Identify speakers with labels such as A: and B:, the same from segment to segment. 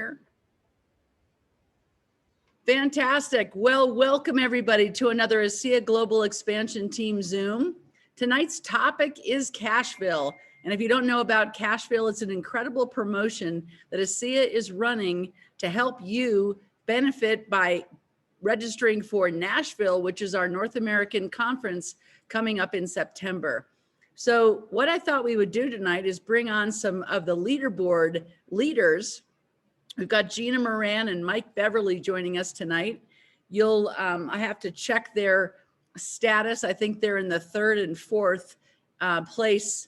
A: here? Fantastic. Well, welcome everybody to another ASEA Global Expansion Team Zoom. Tonight's topic is Cashville. And if you don't know about Cashville, it's an incredible promotion that ASEA is running to help you benefit by registering for Nashville, which is our North American conference coming up in September. So what I thought we would do tonight is bring on some of the leaderboard leaders. We've got Gina Moran and Mike Beverly joining us tonight. I have to check their status. I think they're in the third and fourth place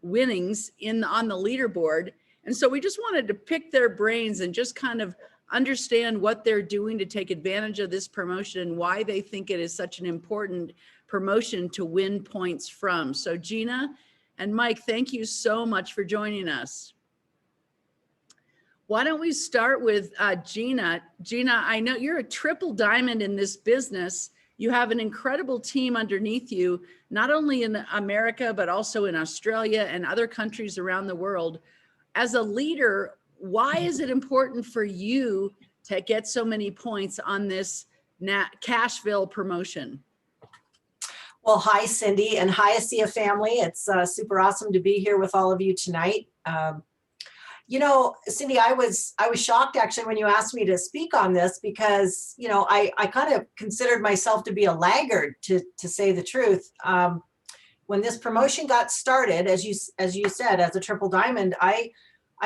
A: winnings on the leaderboard. And so we just wanted to pick their brains and just kind of understand what they're doing to take advantage of this promotion and why they think it is such an important promotion to win points from. So Gina and Mike, thank you so much for joining us. Why don't we start with Gina? Gina, I know you're a triple diamond in this business. You have an incredible team underneath you, not only in America, but also in Australia and other countries around the world. As a leader, why is it important for you to get so many points on this Cashville promotion?
B: Well, hi, Cindy, and hi, ASEA family. It's super awesome to be here with all of you tonight. You know, Cindy, I was shocked actually when you asked me to speak on this because, you know, I kind of considered myself to be a laggard, to say the truth. When this promotion got started, as you said, as a triple diamond, I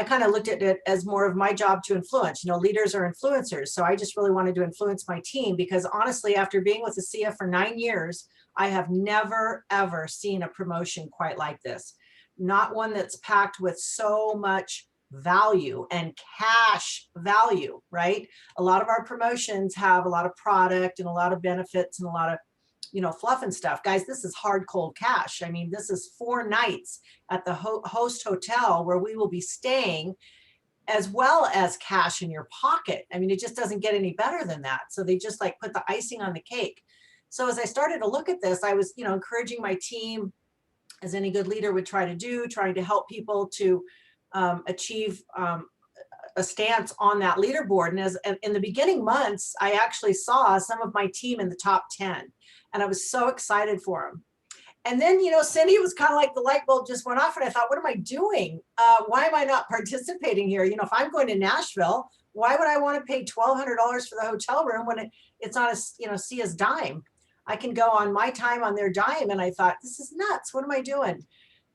B: kind of looked at it as more of my job to influence. You know, leaders are influencers. So I just really wanted to influence my team because honestly, after being with ASEA for 9 years, I have never, ever seen a promotion quite like this. Not one that's packed with so much value and cash value, right? A lot of our promotions have a lot of product and a lot of benefits and a lot of, you know, fluff and stuff. Guys, this is hard, cold cash. I mean, this is 4 nights at the host hotel where we will be staying, as well as cash in your pocket. I mean, it just doesn't get any better than that. So they just like put the icing on the cake. So as I started to look at this, I was, you know, encouraging my team, as any good leader would try to do, trying to help people to achieve a stance on that leaderboard. And as in the beginning months, I actually saw some of my team in the top 10, and I was so excited for them. And then, you know, Cindy, it was kind of like the light bulb just went off, and I thought, what am I doing? Why am I not participating here? You know, if I'm going to Nashville, why would I want to pay $1,200 for the hotel room when it's on a, you know, ASEA's dime? I can go on my time on their dime. And I thought, this is nuts. What am I doing?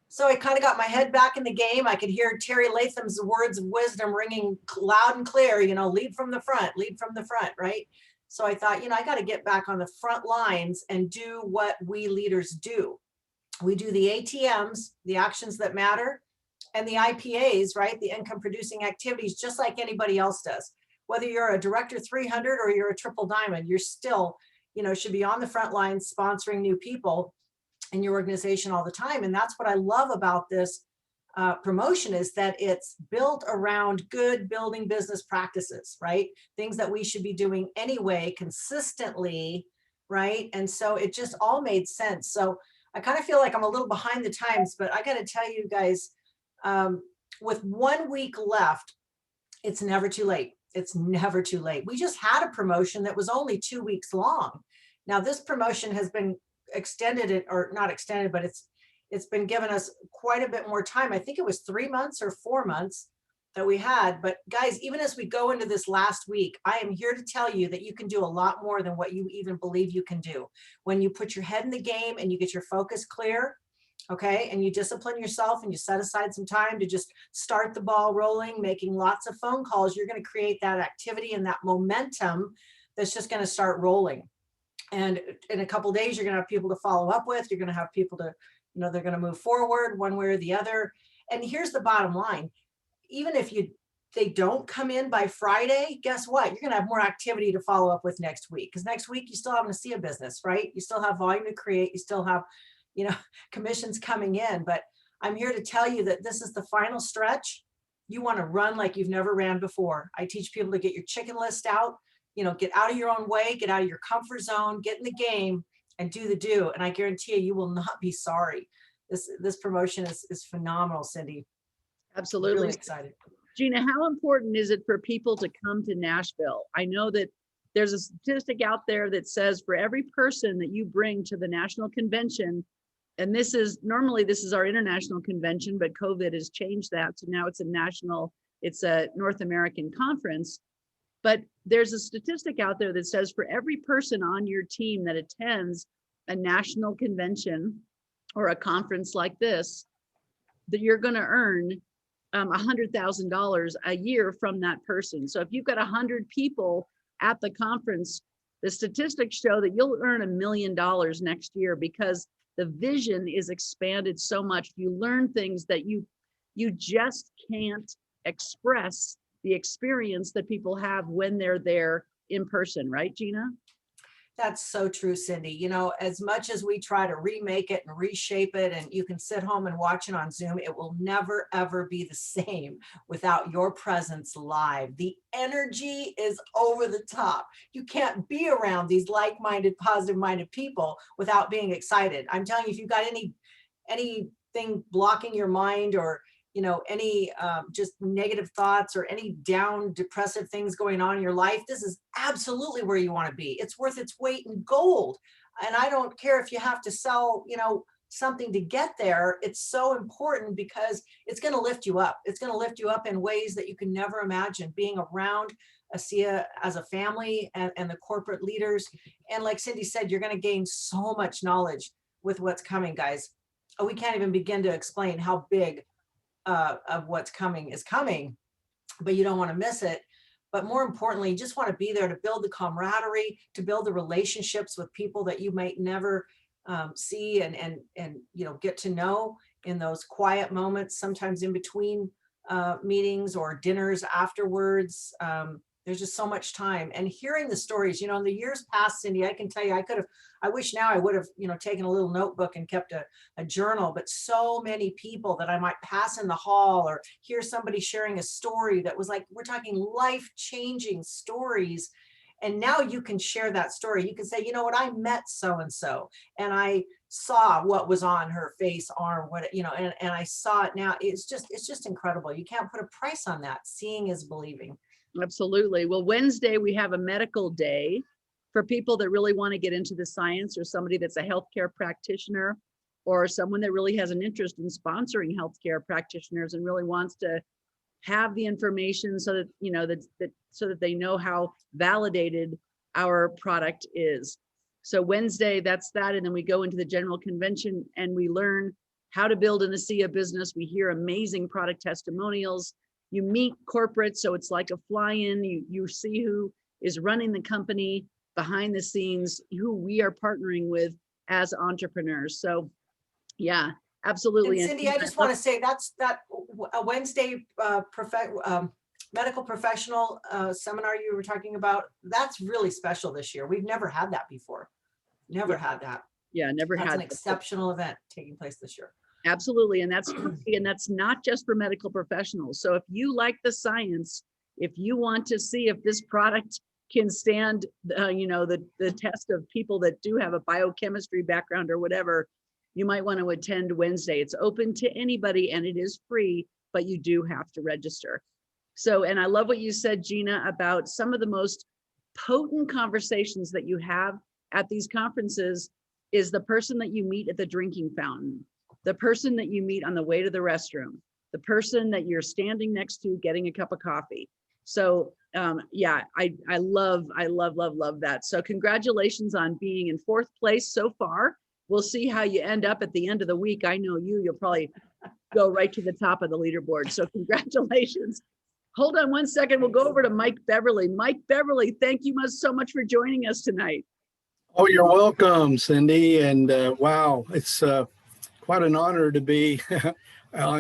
B: So I kind of got my head back in the game. I could hear Terry Latham's words of wisdom ringing loud and clear, you know, lead from the front, right? So I thought, you know, I got to get back on the front lines and do what we leaders do. We do the ATMs, the actions that matter, and the IPAs, right? The income producing activities, just like anybody else does. Whether you're a Director 300 or you're a triple diamond, you're still, you know, should be on the front lines sponsoring new people in your organization all the time. And that's what I love about this promotion, is that it's built around good building business practices, right? Things that we should be doing anyway, consistently, right? And so it just all made sense. So I kind of feel like I'm a little behind the times, but I got to tell you guys, with 1 week left, it's never too late. It's never too late. We just had a promotion that was only 2 weeks long. Now this promotion has been extended, or not extended, but it's been given us quite a bit more time. I think it was 3 months or 4 months that we had. But guys, even as we go into this last week, I am here to tell you that you can do a lot more than what you even believe you can do. When you put your head in the game and you get your focus clear, okay, and you discipline yourself and you set aside some time to just start the ball rolling, making lots of phone calls, you're going to create that activity and that momentum that's just going to start rolling. And in a couple of days, you're going to have people to follow up with. You're going to have people to, you know, they're going to move forward one way or the other. And here's the bottom line. Even if they don't come in by Friday, guess what? You're going to have more activity to follow up with next week. Because next week, you still have an ASEA business, right? You still have volume to create. You still have, you know, commissions coming in. But I'm here to tell you that this is the final stretch. You want to run like you've never ran before. I teach people to get your chicken list out. You know, get out of your own way, get out of your comfort zone, get in the game and do the do. And I guarantee you will not be sorry. This promotion is phenomenal, Cindy.
A: Absolutely.
B: Really excited.
A: Gina, how important is it for people to come to Nashville? I know that there's a statistic out there that says for every person that you bring to the national convention, and this is our international convention, but COVID has changed that. So now it's a North American conference. But there's a statistic out there that says for every person on your team that attends a national convention or a conference like this, that you're going to earn $100,000 a year from that person. So if you've got 100 people at the conference, the statistics show that you'll earn $1 million next year because the vision is expanded so much. You learn things that you just can't express the experience that people have when they're there in person, right, Gina?
B: That's so true, Cindy. You know, as much as we try to remake it and reshape it, and you can sit home and watch it on Zoom, it will never, ever be the same without your presence live. The energy is over the top. You can't be around these like-minded, positive-minded people without being excited. I'm telling you, if you've got anything blocking your mind, or any just negative thoughts or any down depressive things going on in your life, this is absolutely where you want to be. It's worth its weight in gold. And I don't care if you have to sell, something to get there. It's so important because it's going to lift you up. It's going to lift you up in ways that you can never imagine, being around ASEA as a family and the corporate leaders. And like Cindy said, you're going to gain so much knowledge with what's coming, guys. We can't even begin to explain how big of what's coming is coming, but you don't want to miss it. But more importantly, you just want to be there to build the camaraderie, to build the relationships with people that you might never see and get to know in those quiet moments, sometimes in between meetings or dinners afterwards. There's just so much time, and hearing the stories, in the years past, Cindy, I can tell you, I wish now I would have, taken a little notebook and kept a journal, but so many people that I might pass in the hall or hear somebody sharing a story that was like, we're talking life-changing stories. And now you can share that story. You can say, you know what, I met so-and-so and I saw what was on her face, arm, and I saw it now. It's just incredible. You can't put a price on that. Seeing is believing.
A: Absolutely. Well, Wednesday, we have a medical day for people that really want to get into the science, or somebody that's a healthcare practitioner, or someone that really has an interest in sponsoring healthcare practitioners and really wants to have the information so that, so that they know how validated our product is. So Wednesday, that's that. And then we go into the general convention and we learn how to build an ASEA business. We hear amazing product testimonials. You meet corporate, so it's like a fly-in. You see who is running the company behind the scenes, who we are partnering with as entrepreneurs. So yeah, absolutely.
B: And Cindy, I just want to say that a Wednesday medical professional seminar you were talking about, that's really special this year. We've never had that before. Never had that.
A: Yeah, never had.
B: That's an exceptional event taking place this year.
A: Absolutely. And that's free, and that's not just for medical professionals. So if you like the science, if you want to see if this product can stand, the test of people that do have a biochemistry background or whatever, you might want to attend Wednesday. It's open to anybody and it is free, but you do have to register. So, and I love what you said, Gina, about some of the most potent conversations that you have at these conferences is the person that you meet at the drinking fountain, the person that you meet on the way to the restroom, the person that you're standing next to getting a cup of coffee. So yeah, I love that. So congratulations on being in 4th place so far. We'll see how you end up at the end of the week. I know you'll probably go right to the top of the leaderboard. So congratulations. Hold on one second. We'll go over to Mike Beverly. Mike Beverly, thank you so much for joining us tonight.
C: Oh, you're welcome, Cindy. And wow, it's quite an honor to be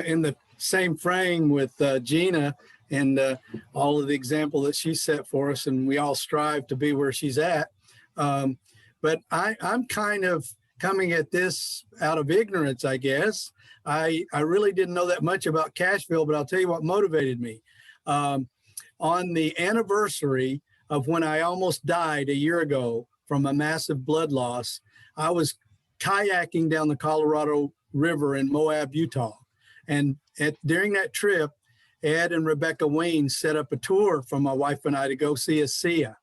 C: in the same frame with Gina and all of the example that she set for us. And we all strive to be where she's at. But I'm kind of coming at this out of ignorance, I guess. I really didn't know that much about Cashville, but I'll tell you what motivated me. On the anniversary of when I almost died a year ago from a massive blood loss, I was kayaking down the Colorado River in Moab, Utah. And during that trip, Ed and Rebecca Wayne set up a tour for my wife and I to go see ASEA.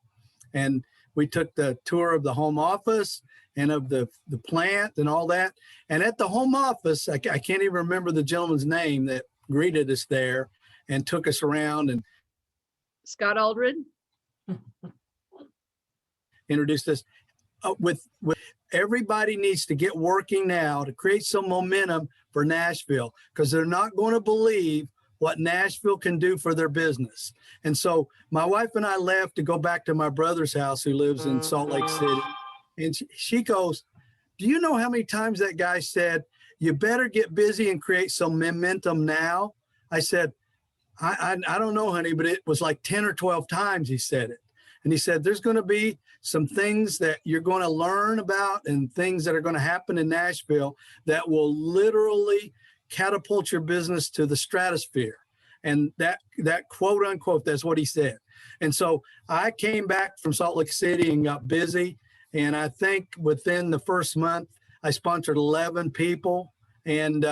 C: And we took the tour of the home office and of the plant and all that. And at the home office, I can't even remember the gentleman's name that greeted us there and took us around and
A: Scott Aldred.
C: introduced us. With everybody needs to get working now to create some momentum for Nashville, because they're not going to believe what Nashville can do for their business. And so my wife and I left to go back to my brother's house, who lives in Salt Lake City. And she goes, do you know how many times that guy said, you better get busy and create some momentum now? I said, I don't know, honey, but it was like 10 or 12 times he said it. And he said, there's going to be some things that you're going to learn about and things that are going to happen in Nashville that will literally catapult your business to the stratosphere. And that quote unquote, that's what he said. And so I came back from Salt Lake City and got busy. And I think within the first month, I sponsored 11 people and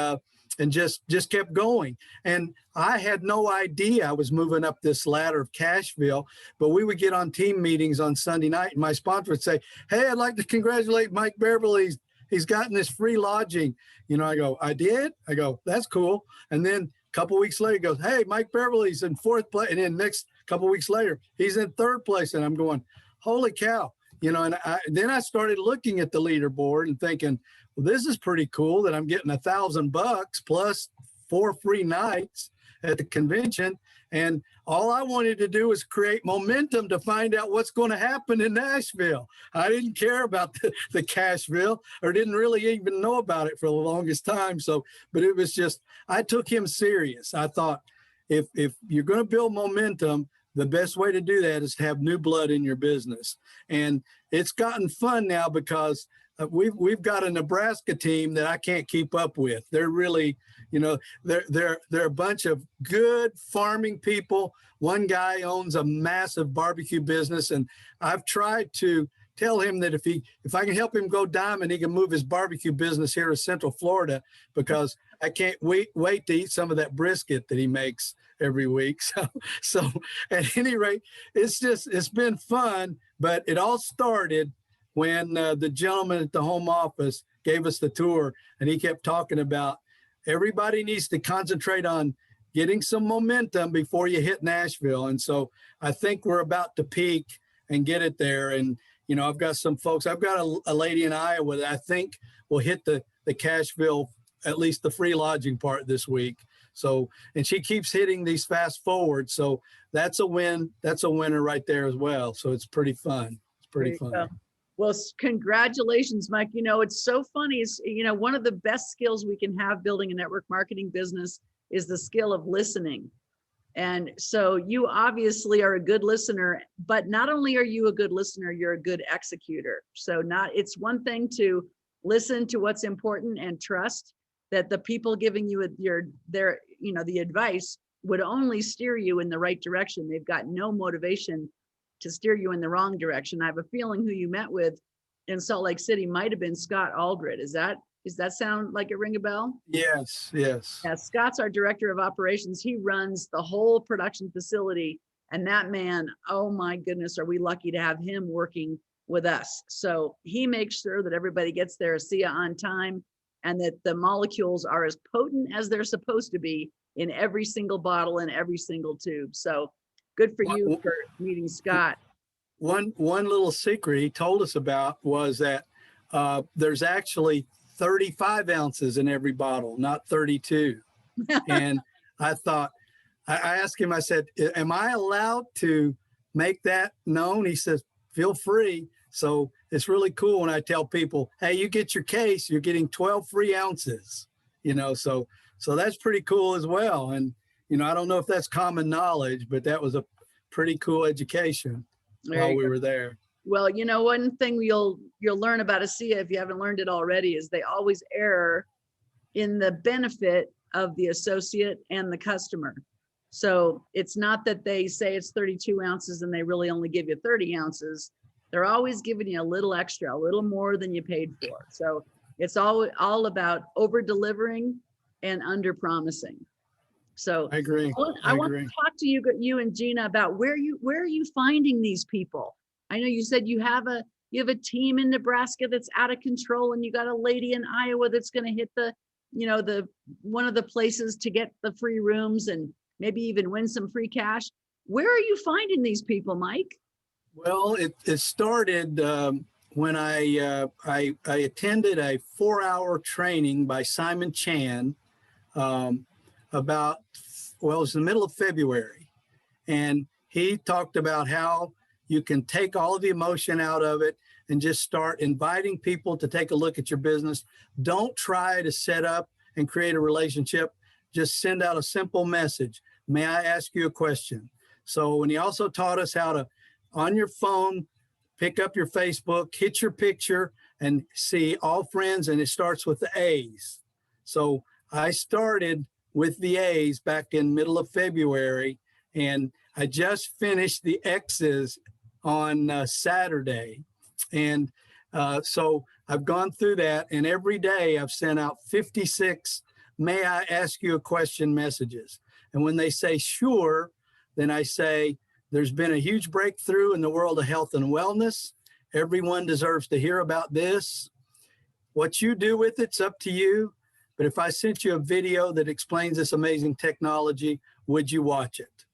C: just kept going. And I had no idea I was moving up this ladder of Cashville, but we would get on team meetings on Sunday night and my sponsor would say, hey, I'd like to congratulate Mike Beverly. He's gotten this free lodging. You know, I go, I did? I go, that's cool. And then a couple of weeks later, he goes, hey, Mike Beverly's in 4th place. And then next couple of weeks later, he's in 3rd place. And I'm going, holy cow. You know, and then I started looking at the leaderboard and thinking, well, this is pretty cool that I'm getting $1,000 plus 4 free nights at the convention. And all I wanted to do was create momentum to find out what's going to happen in Nashville. I didn't care about the Cashville, or didn't really even know about it for the longest time. So, but it was just, I took him serious. I thought, if you're going to build momentum, the best way to do that is to have new blood in your business. And it's gotten fun now because we've got a Nebraska team that I can't keep up with. They're really, you know, they're a bunch of good farming people. One guy owns a massive barbecue business, and I've tried to tell him that if I can help him go diamond, he can move his barbecue business here to Central Florida, because I can't wait to eat some of that brisket that he makes every week. So at any rate, it's been fun, but it all started when the gentleman at the home office gave us the tour, and he kept talking about everybody needs to concentrate on getting some momentum before you hit Nashville. And so I think we're about to peak and get it there. And, you know, I've got some folks, I've got a lady in Iowa that I think will hit the Cashville, at least the free lodging part this week. So, and she keeps hitting these fast forwards. So that's a win. That's a winner right there as well. So it's pretty fun. It's pretty fun.
A: Go. Well, congratulations, Mike. You know, it's so funny. You know, one of the best skills we can have building a network marketing business is the skill of listening. And so you obviously are a good listener, but not only are you a good listener, you're a good executor. So it's one thing to listen to what's important and trust that the people giving you the advice would only steer you in the right direction. They've got no motivation to steer you in the wrong direction. I have a feeling who you met with in Salt Lake City might have been Scott Aldred. Does that sound like it ring a bell?
C: Yes.
A: Yeah, Scott's our director of operations. He runs the whole production facility. And that man, oh my goodness, are we lucky to have him working with us. So he makes sure that everybody gets their ASEA on time and that the molecules are as potent as they're supposed to be in every single bottle and every single tube. So good for you for meeting Scott.
C: One little secret he told us about was that there's actually 35 ounces in every bottle, not 32. And I thought, I asked him, I said, am I allowed to make that known? He says, feel free. So it's really cool when I tell people, hey, you get your case, you're getting 12 free ounces, you know, so that's pretty cool as well. And, you know, I don't know if that's common knowledge, but that was a pretty cool education while we were there.
A: Well, you know, one thing you'll learn about ASEA, if you haven't learned it already, is they always err in the benefit of the associate and the customer. So it's not that they say it's 32 ounces and they really only give you 30 ounces. They're always giving you a little extra, a little more than you paid for. So it's all about over delivering and under promising. So
C: I agree.
A: I
C: I
A: want to
C: agree.
A: talk to you and Gina about where are you finding these people? I know you said you have a team in Nebraska that's out of control, and you got a lady in Iowa that's going to hit the, the one of the places to get the free rooms and maybe even win some free cash. Where are you finding these people, Mike?
C: Well, it started when I attended a 4-hour training by Simon Chan about, well, it was the middle of February. And he talked about how you can take all of the emotion out of it and just start inviting people to take a look at your business. Don't try to set up and create a relationship. Just send out a simple message. May I ask you a question? So, and he also taught us how to, on your phone, pick up your Facebook, hit your picture, and see all friends, and it starts with the A's. So I started with the A's back in middle of February, and I just finished the X's on Saturday. And so I've gone through that, and every day I've sent out 56 may I ask you a question messages. And when they say sure, then I say, there's been a huge breakthrough in the world of health and wellness. Everyone deserves to hear about this. What you do with it's up to you. But if I sent you a video that explains this amazing technology, would you watch it?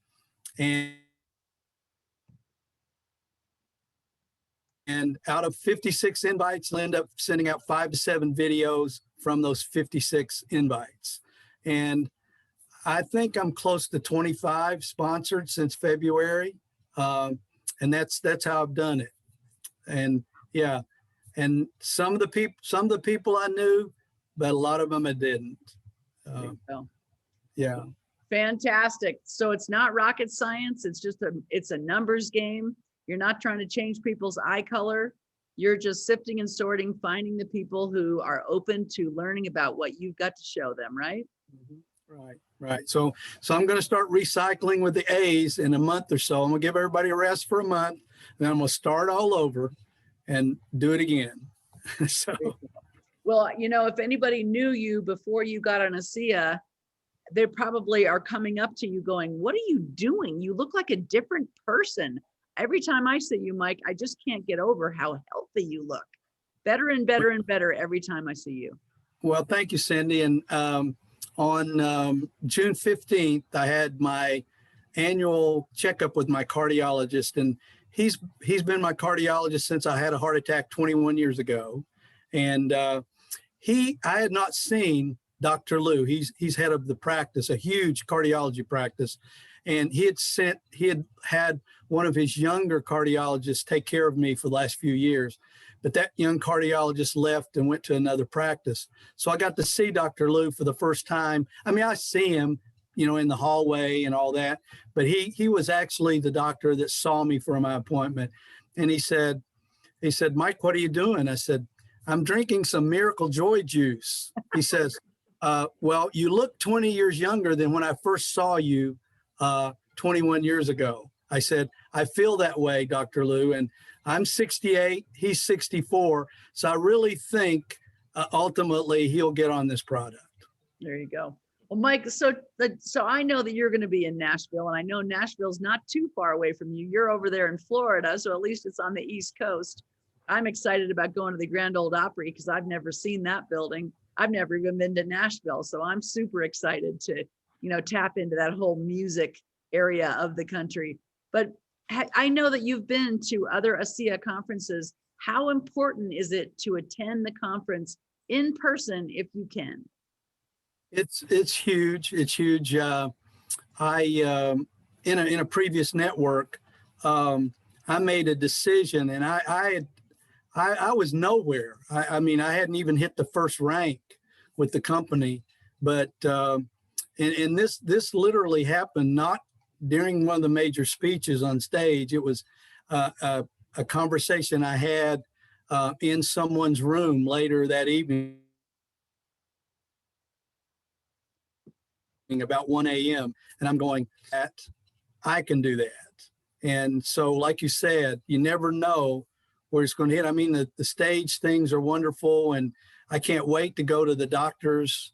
C: And out of 56 invites, I'll end up sending out 5 to 7 videos from those 56 invites. And I think I'm close to 25 sponsored since February. And that's how I've done it. And yeah, and some of the people I knew, but a lot of them I didn't. Yeah.
A: Fantastic. So it's not rocket science. It's a numbers game. You're not trying to change people's eye color. You're just sifting and sorting, finding the people who are open to learning about what you've got to show them, right?
C: Right. So I'm going to start recycling with the A's in a month or so. I'm going to give everybody a rest for a month, then I'm going to start all over and do it again. So,
A: well, if anybody knew you before you got on ASEA, they probably are coming up to you going, what are you doing? You look like a different person. Every time I see you, Mike, I just can't get over how healthy you look. Better and better and better every time I see you.
C: Well, thank you, Cindy. And on June 15th, I had my annual checkup with my cardiologist, and he's been my cardiologist since I had a heart attack 21 years ago. And I had not seen Dr. Lou. He's head of the practice, a huge cardiology practice. And he had had one of his younger cardiologists take care of me for the last few years. But that young cardiologist left and went to another practice. So I got to see Dr. Lou for the first time. I mean, I see him, in the hallway and all that, but he was actually the doctor that saw me for my appointment. And he said, Mike, what are you doing? I said, I'm drinking some Miracle Joy juice. He says, well, you look 20 years younger than when I first saw you 21 years ago. I said, I feel that way, Dr. Lou, and I'm 68, he's 64. So I really think ultimately he'll get on this product.
A: There you go. Well, Mike, so I know that you're going to be in Nashville, and I know Nashville's not too far away from you. You're over there in Florida, so at least it's on the East Coast. I'm excited about going to the Grand Ole Opry because I've never seen that building. I've never even been to Nashville, so I'm super excited to, tap into that whole music area of the country. But I know that you've been to other ASEA conferences. How important is it to attend the conference in person if you can?
C: It's huge. It's huge. I in a previous network, I made a decision, and I was nowhere. I mean, I hadn't even hit the first rank with the company, but and this literally happened not during one of the major speeches on stage. It was a conversation I had in someone's room later that evening about 1 a.m. And I'm going, I can do that. And so, like you said, you never know where it's going to hit. I mean, the stage things are wonderful, and I can't wait to go to the doctor's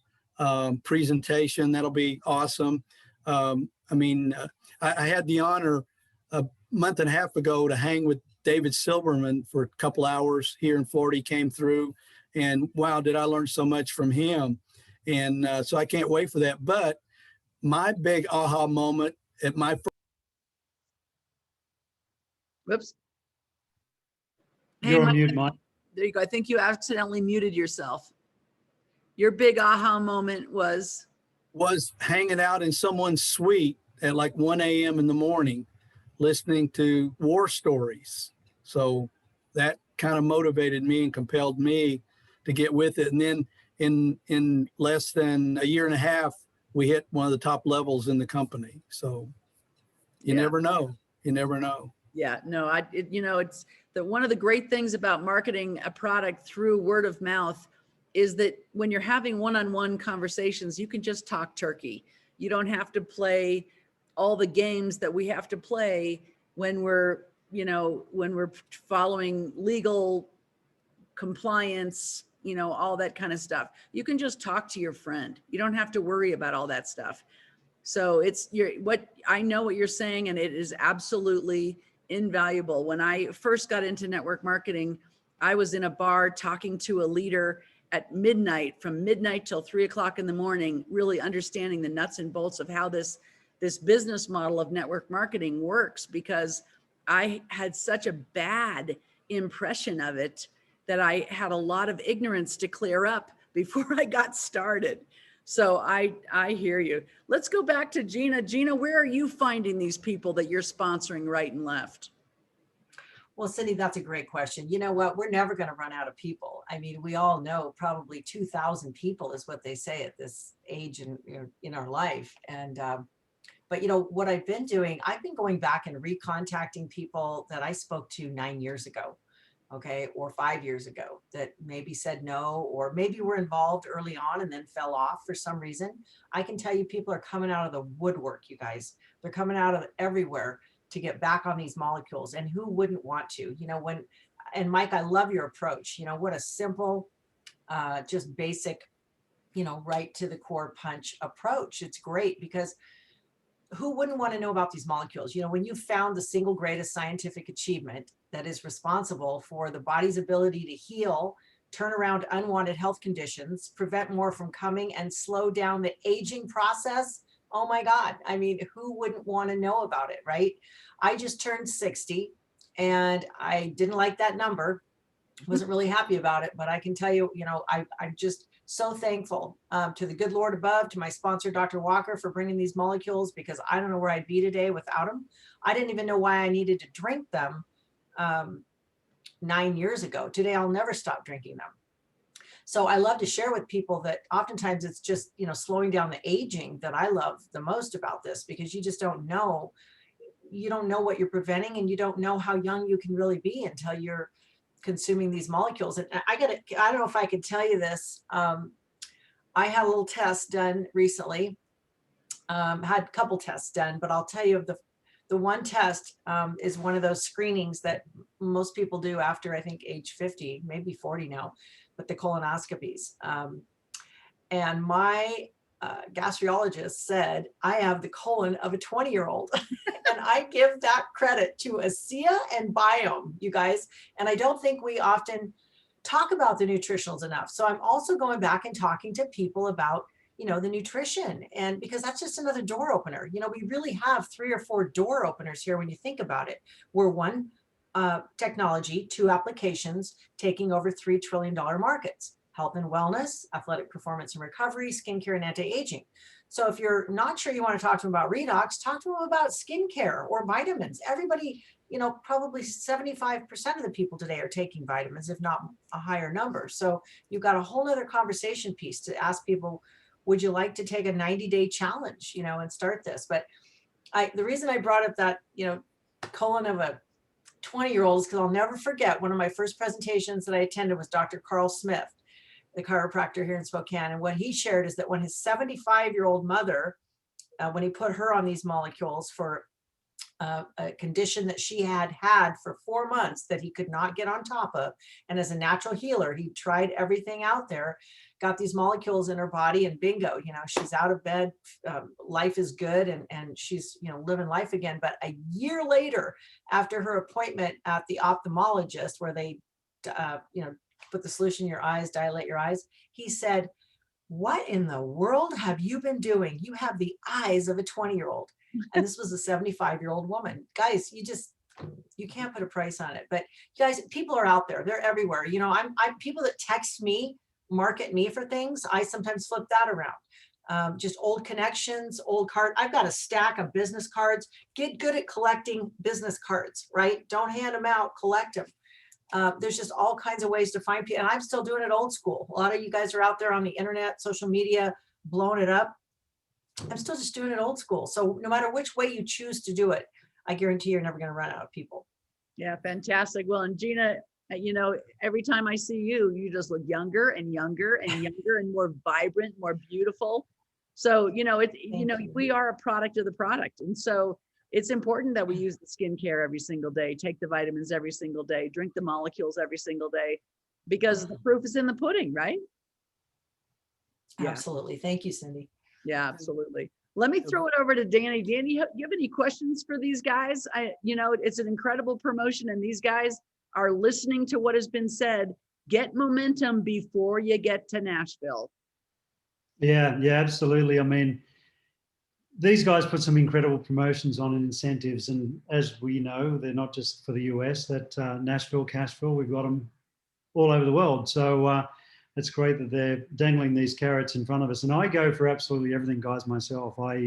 C: presentation. That'll be awesome. I mean, I had the honor a month and a half ago to hang with David Silverman for a couple hours here in Florida. He came through, and wow, did I learn so much from him. And so I can't wait for that. But my big aha moment at my
A: Whoops. Hey,
D: You're on
A: Mike,
D: mute, Mike.
A: there you go. I think you accidentally muted yourself. Your big aha moment was,
C: hanging out in someone's suite at like 1 a.m. in the morning, listening to war stories. So that kind of motivated me and compelled me to get with it. And then in less than a year and a half, we hit one of the top levels in the company. So you
A: Yeah.
C: never know. You never know.
A: yeah, no, it's one of the great things about marketing a product through word of mouth is that when you're having one-on-one conversations, you can just talk turkey. You don't have to play all the games that we have to play when we're following legal compliance, all that kind of stuff. You can just talk to your friend. You don't have to worry about all that stuff. So I know what you're saying, and it is absolutely invaluable. When I first got into network marketing, I was in a bar talking to a leader at midnight, from midnight till 3 o'clock in the morning, really understanding the nuts and bolts of how this business model of network marketing works, because I had such a bad impression of it that I had a lot of ignorance to clear up before I got started. So I hear you. Let's go back to Gina. Gina, where are you finding these people that you're sponsoring right and left?
B: Well, Cindy, that's a great question. You know what? We're never going to run out of people. I mean, we all know probably 2,000 people is what they say at this age in our life. And, but what I've been doing, I've been going back and recontacting people that I spoke to 9 years ago, okay, or 5 years ago, that maybe said no, or maybe were involved early on and then fell off for some reason. I can tell you, people are coming out of the woodwork, you guys. They're coming out of everywhere to get back on these molecules. And who wouldn't want to? And Mike, I love your approach. What a simple, just basic, right to the core punch approach. It's great, because who wouldn't want to know about these molecules? When you found the single greatest scientific achievement that is responsible for the body's ability to heal, turn around unwanted health conditions, prevent more from coming, and slow down the aging process. Oh my God. I mean, who wouldn't want to know about it, right? I just turned 60 and I didn't like that number. Wasn't really happy about it, but I can tell you, I'm just so thankful to the good Lord above, to my sponsor, Dr. Walker, for bringing these molecules, because I don't know where I'd be today without them. I didn't even know why I needed to drink them 9 years ago. Today, I'll never stop drinking them. So I love to share with people that oftentimes it's just, slowing down the aging that I love the most about this, because you just don't know. You don't know what you're preventing, and you don't know how young you can really be until you're consuming these molecules. And I don't know if I could tell you this. I had a little test done recently, had a couple tests done, but I'll tell you, the one test is one of those screenings that most people do after, I think, age 50, maybe 40 now, but the colonoscopies. And my gastrologist said, I have the colon of a 20-year-old. And I give that credit to ASEA and Biome, you guys. And I don't think we often talk about the nutritionals enough. So I'm also going back and talking to people about, the nutrition, and because that's just another door opener. We really have 3 or 4 door openers here when you think about it. We're one technology, 2 applications, taking over $3 trillion markets: health and wellness, athletic performance and recovery, skincare, and anti-aging. So if you're not sure you want to talk to them about redox, talk to them about skincare or vitamins. Everybody, probably 75% of the people today are taking vitamins, if not a higher number. So you've got a whole other conversation piece to ask people, would you like to take a 90-day challenge, and start this? But the reason I brought up that, colon of a 20-year-old is because I'll never forget one of my first presentations that I attended was Dr. Carl Smith, the chiropractor here in Spokane. And what he shared is that when his 75-year-old mother, when he put her on these molecules for a condition that she had for 4 months that he could not get on top of. And as a natural healer, he tried everything out there, got these molecules in her body, and bingo, she's out of bed. Life is good, and she's, living life again. But a year later, after her appointment at the ophthalmologist, where they, put the solution in your eyes, dilate your eyes, he said, "What in the world have you been doing? You have the eyes of a 20-year-old." And this was a 75-year-old woman. Guys, you can't put a price on it. But guys, people are out there. They're everywhere. I'm people that text me, market me for things. I sometimes flip that around. Just old connections, old card. I've got a stack of business cards. Get good at collecting business cards, right? Don't hand them out, collect them. There's just all kinds of ways to find people. And I'm still doing it old school. A lot of you guys are out there on the internet, social media, blowing it up. I'm still just doing it old school. So no matter which way you choose to do it, I guarantee you're never going to run out of people.
A: Yeah, fantastic. Well, and Gina, every time I see you, you just look younger and younger and younger and more vibrant, more beautiful. So, we are a product of the product. And so it's important that we use the skincare every single day, take the vitamins every single day, drink the molecules every single day, because the proof is in the pudding, right? Yeah.
B: Absolutely. Thank you, Cindy.
A: Yeah, absolutely. Let me throw it over to Danny. Danny, you have any questions for these guys? It's an incredible promotion, and these guys are listening to what has been said. Get momentum before you get to Nashville.
D: Yeah, absolutely. I mean, these guys put some incredible promotions on and incentives. And as we know, they're not just for the US, that Nashville, Cashville, we've got them all over the world. So it's great that they're dangling these carrots in front of us. And I go for absolutely everything, guys, myself. I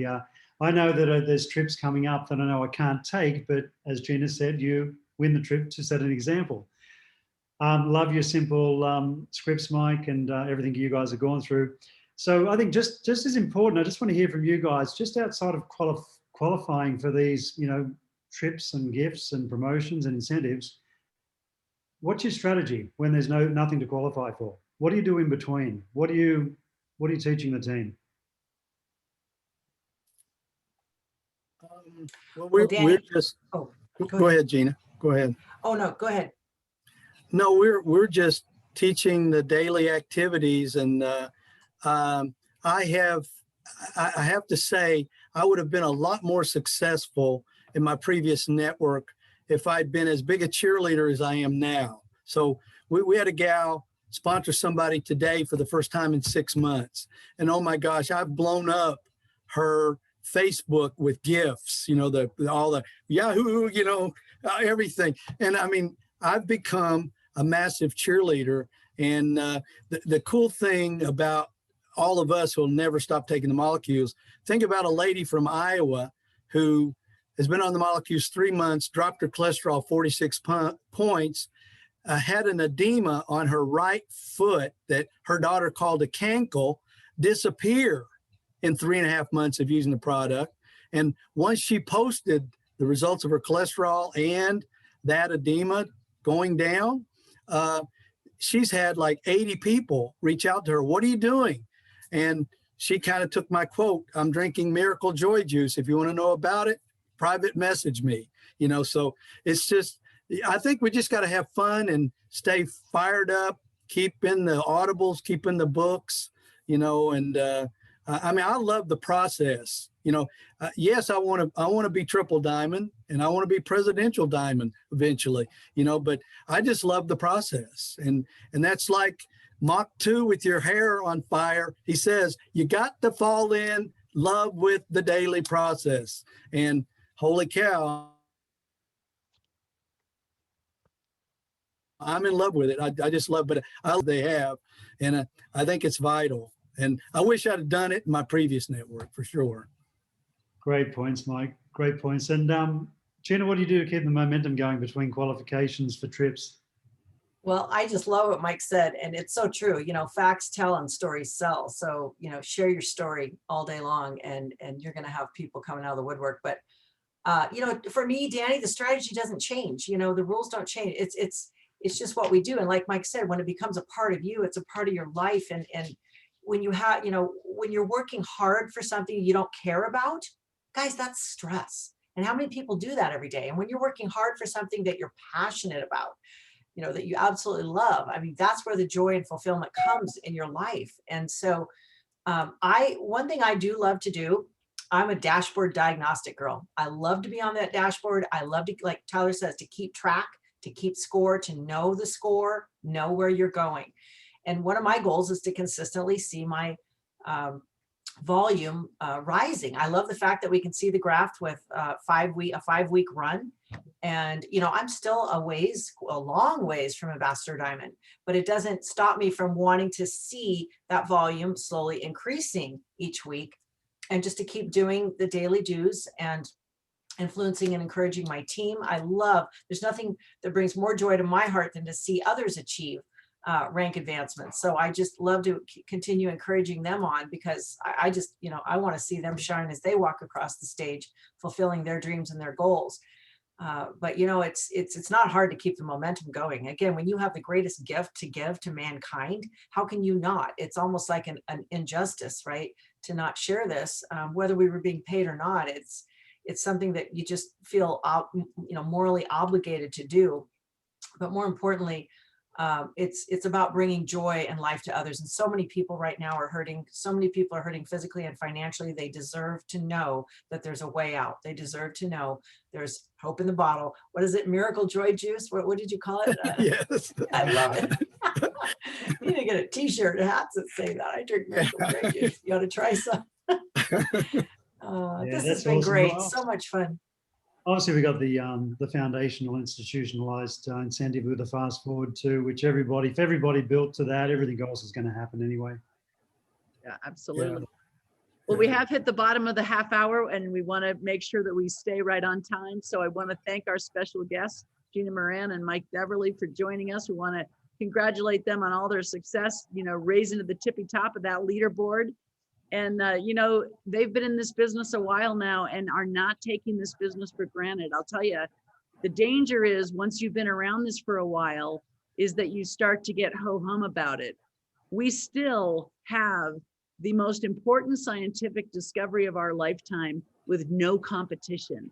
D: know that there's trips coming up that I know I can't take, but as Gina said, you win the trip to set an example. Love your simple scripts, Mike, and everything you guys are going through. So I think just as important, I just want to hear from you guys, just outside of qualifying for these, trips and gifts and promotions and incentives, what's your strategy when there's nothing to qualify for? What do you do in between? What are you teaching the team?
C: We're just.
B: Oh,
C: go ahead, Gina. Go ahead.
B: Oh no, go ahead.
C: No, we're just teaching the daily activities, and I have to say I would have been a lot more successful in my previous network if I'd been as big a cheerleader as I am now. So we had a gal sponsor somebody today for the first time in 6 months, and oh my gosh, I've blown up her Facebook with gifts, all the Yahoo, everything. And I mean, I've become a massive cheerleader. And the cool thing about all of us who'll never stop taking the molecules, think about a lady from Iowa who has been on the molecules 3 months, dropped her cholesterol 46 points, had an edema on her right foot that her daughter called a cankle, disappear in 3.5 months of using the product. And once she posted the results of her cholesterol and that edema going down, she's had like 80 people reach out to her. What are you doing? And she kind of took my quote, "I'm drinking Miracle Joy Juice. If you want to know about it, private message me." So it's just, I think we just got to have fun and stay fired up, keep in the audibles, keep in the books, and I mean, I love the process. Yes, I want to be triple diamond, and I want to be presidential diamond eventually, but I just love the process. And that's like Mach 2 with your hair on fire. He says, you got to fall in love with the daily process. And holy cow, I'm in love with it. I just love it. They have, and I think it's vital. And I wish I'd have done it in my previous network for sure.
D: Great points, Mike. Great points. And Gina, what do you do to keep the momentum going between qualifications for trips?
B: Well, I just love what Mike said, and it's so true. Facts tell and stories sell. So, share your story all day long, and you're going to have people coming out of the woodwork. But, for me, Danny, the strategy doesn't change. The rules don't change. It's just what we do. And like Mike said, when it becomes a part of you, it's a part of your life. And when you have, when you're working hard for something you don't care about, guys, that's stress. And how many people do that every day? And when you're working hard for something that you're passionate about, you know, that you absolutely love, I mean, that's where the joy and fulfillment comes in your life. And so one thing I do love to do, I'm a dashboard diagnostic girl. I love to be on that dashboard. I love to, like Tyler says, to keep track, to keep score, to know the score, know where you're going. And one of my goals is to consistently see my volume rising. I love the fact that we can see the graph with a 5-week run. And, you know, I'm still a long ways from Ambassador Diamond, but it doesn't stop me from wanting to see that volume slowly increasing each week, and just to keep doing the daily dues and influencing and encouraging my team. There's nothing that brings more joy to my heart than to see others achieve rank advancements. So I just love to continue encouraging them on, because I just, you know, I want to see them shine as they walk across the stage, fulfilling their dreams and their goals. But you know, it's not hard to keep the momentum going. Again, when you have the greatest gift to give to mankind, how can you not? It's almost like an injustice, right, to not share this, whether we were being paid or not. It's something that you just feel, you know, morally obligated to do. But more importantly, it's about bringing joy and life to others. And so many people right now are hurting. So many people are hurting physically and financially. They deserve to know that there's a way out. They deserve to know there's hope in the bottle. What is it? Miracle Joy Juice? What did you call it?
C: Yes.
B: I love it. You need to get a t-shirt and hats that say that. I drink Miracle Joy Juice. You ought to try some. This has
D: that's
B: been
D: awesome.
B: great.
D: Well,
B: So much fun.
D: obviously, we got the foundational institutionalized incentive with the fast forward too, which if everybody built to that, everything else is going to happen anyway.
A: Yeah, absolutely. Well, we have hit the bottom of the half hour, and we want to make sure that we stay right on time. So I want to thank our special guests, Gina Moran and Mike Beverly, for joining us. We want to congratulate them on all their success, you know, raising to the tippy top of that leaderboard. And, you know, they've been in this business a while now and are not taking this business for granted. I'll tell you, the danger is, once you've been around this for a while, is that you start to get ho-hum about it. We still have the most important scientific discovery of our lifetime with no competition.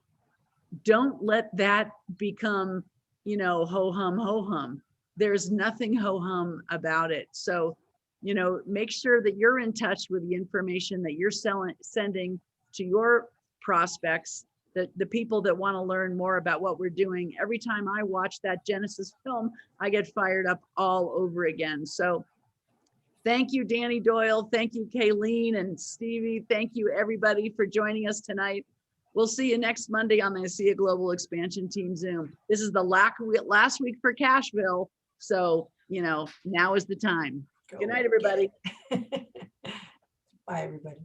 A: Don't let that become, you know, ho-hum, ho-hum. There's nothing ho-hum about it. So, you know, make sure that you're in touch with the information that you're sending to your prospects, the people that want to learn more about what we're doing. Every time I watch that Genesis film, I get fired up all over again. So thank you, Danny Doyle. Thank you, Kayleen and Stevie. Thank you, everybody, for joining us tonight. We'll see you next Monday on the ASEA Global Expansion Team Zoom. This is the last week for Cashville. So, you know, now is the time. Good night, everybody.
B: Bye, everybody.